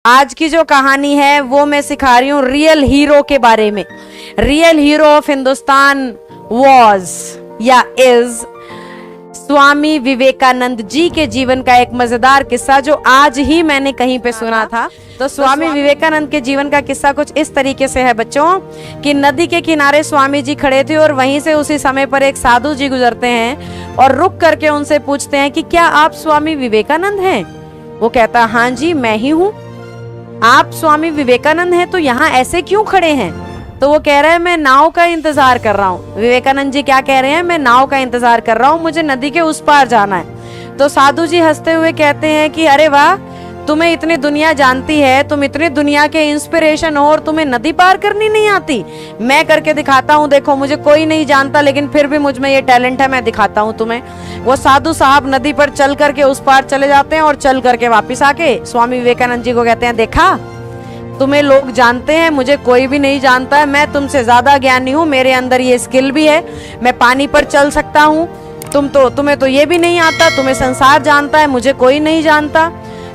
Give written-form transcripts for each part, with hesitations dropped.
आज की जो कहानी है वो मैं सिखा रही हूँ रियल हीरो के बारे में। Real hero of Hindustan was या इज स्वामी विवेकानंद जी के जीवन का एक मजेदार किस्सा जो आज ही मैंने कहीं पे सुना था। तो स्वामी विवेकानंद के जीवन का किस्सा कुछ इस तरीके से है बच्चों कि नदी के किनारे स्वामी जी खड़े थे और वहीं से उसी समय पर एक साधु जी गुजरते हैं और रुक करके उनसे पूछते हैं कि क्या आप स्वामी विवेकानंद हैं? वो कहता हाँ जी मैं ही हूँ। आप स्वामी विवेकानंद हैं तो यहाँ ऐसे क्यों खड़े हैं? तो वो कह रहा है मैं नाव का इंतजार कर रहा हूँ। विवेकानंद जी क्या कह रहे हैं? मैं नाव का इंतजार कर रहा हूँ, मुझे नदी के उस पार जाना है। तो साधु जी हंसते हुए कहते हैं कि अरे वाह, तुम्हें इतनी दुनिया जानती है, तुम इतनी दुनिया के इंस्पिरेशन हो और तुम्हें नदी पार करनी नहीं आती। मैं करके दिखाता हूँ, देखो मुझे कोई नहीं जानता लेकिन फिर भी मुझ में ये टैलेंट है, मैं दिखाता हूँ तुम्हें। वो साधु साहब नदी पर चल करके उस पार चले जाते हैं और चल करके वापिस आके स्वामी विवेकानंद जी को कहते हैं देखा, तुम्हें लोग जानते हैं, मुझे कोई भी नहीं जानता है, मैं तुमसे ज्यादा ज्ञानी हूँ, मेरे अंदर ये स्किल भी है, मैं पानी पर चल सकता हूँ। तुम्हें तो ये भी नहीं आता, तुम्हें संसार जानता है, मुझे कोई नहीं जानता।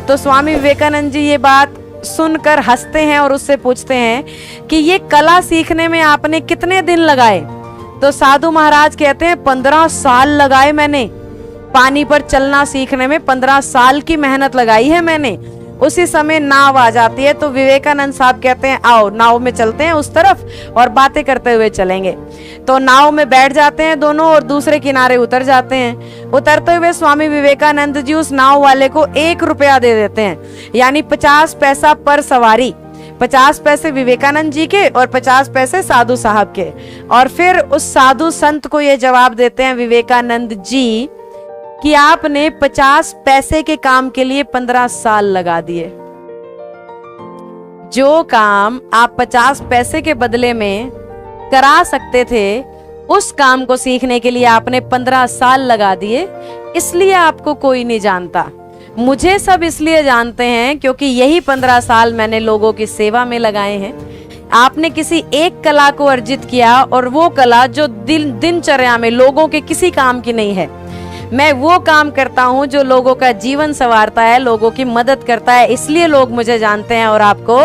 तो स्वामी विवेकानंद जी ये बात सुनकर हंसते हैं और उससे पूछते हैं कि ये कला सीखने में आपने कितने दिन लगाए? तो साधु महाराज कहते हैं 15 साल लगाए मैंने, पानी पर चलना सीखने में 15 साल की मेहनत लगाई है मैंने। उसी समय नाव आ जाती है तो विवेकानंद साहब कहते हैं आओ नाव में चलते हैं उस तरफ और बातें करते हुए चलेंगे। तो नाव में बैठ जाते हैं दोनों और दूसरे किनारे उतर जाते हैं। उतरते हुए स्वामी विवेकानंद जी उस नाव वाले को 1 रुपया दे देते हैं, यानी 50 पैसा पर सवारी। 50 पैसे विवेकानंद जी के और 50 पैसे साधु साहब के। और फिर उस साधु संत को ये जवाब देते हैं विवेकानंद जी कि आपने 50 पैसे के काम के लिए 15 साल लगा दिए। जो काम आप 50 पैसे के बदले में करा सकते थे उस काम को सीखने के लिए आपने 15 साल लगा दिए, इसलिए आपको कोई नहीं जानता। मुझे सब इसलिए जानते हैं क्योंकि यही 15 साल मैंने लोगों की सेवा में लगाए हैं। आपने किसी एक कला को अर्जित किया और वो कला जो दिनचर्या में लोगों के किसी काम की नहीं है। मैं वो काम करता हूँ जो लोगों का जीवन संवारता है, लोगों की मदद करता है, इसलिए लोग मुझे जानते हैं और आपको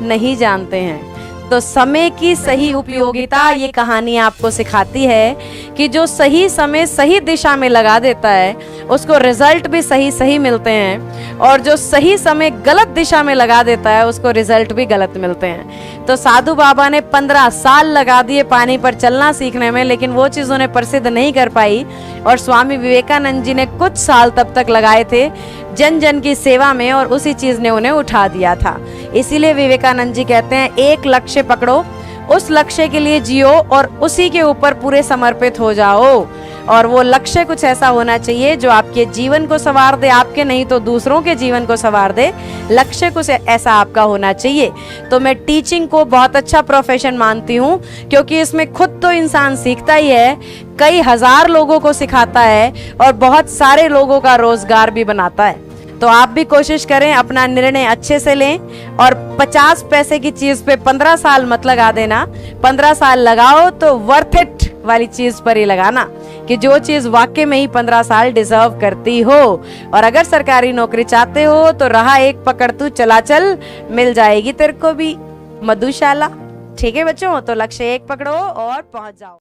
नहीं जानते हैं। तो समय की सही उपयोगिता ये कहानी आपको सिखाती है कि जो सही समय सही दिशा में लगा देता है उसको रिजल्ट भी सही सही मिलते हैं, और जो सही समय गलत दिशा में लगा देता है उसको रिजल्ट भी गलत मिलते हैं। तो साधु बाबा ने 15 साल लगा दिए पानी पर चलना सीखने में, लेकिन वो चीज़ उन्हें प्रसिद्ध नहीं कर पाई। और स्वामी विवेकानंद जी ने कुछ साल तब तक लगाए थे जन जन की सेवा में, और उसी चीज़ ने उन्हें उठा दिया था। इसीलिए विवेकानंद जी कहते हैं एक लक्ष्य पकड़ो, उस लक्ष्य के लिए जियो और उसी के ऊपर पूरे समर्पित हो जाओ। और वो लक्ष्य कुछ ऐसा होना चाहिए जो आपके जीवन को संवार दे, आपके नहीं तो दूसरों के जीवन को संवार दे। लक्ष्य कुछ ऐसा आपका होना चाहिए। तो मैं टीचिंग को बहुत अच्छा प्रोफेशन मानती हूँ क्योंकि इसमें खुद तो इंसान सीखता ही है, कई हजार लोगों को सिखाता है और बहुत सारे लोगों का रोजगार भी बनाता है। तो आप भी कोशिश करें, अपना निर्णय अच्छे से लें और 50 पैसे की चीज पे 15 साल मत लगा देना। 15 साल लगाओ तो वर्थ इट वाली चीज पर ही लगाना कि जो चीज वाकई में ही 15 साल डिजर्व करती हो। और अगर सरकारी नौकरी चाहते हो तो रहा एक पकड़ तू चला चल, मिल जाएगी तेरे को भी मधुशाला। ठीक है बच्चों, तो लक्ष्य एक पकड़ो और पहुंच जाओ।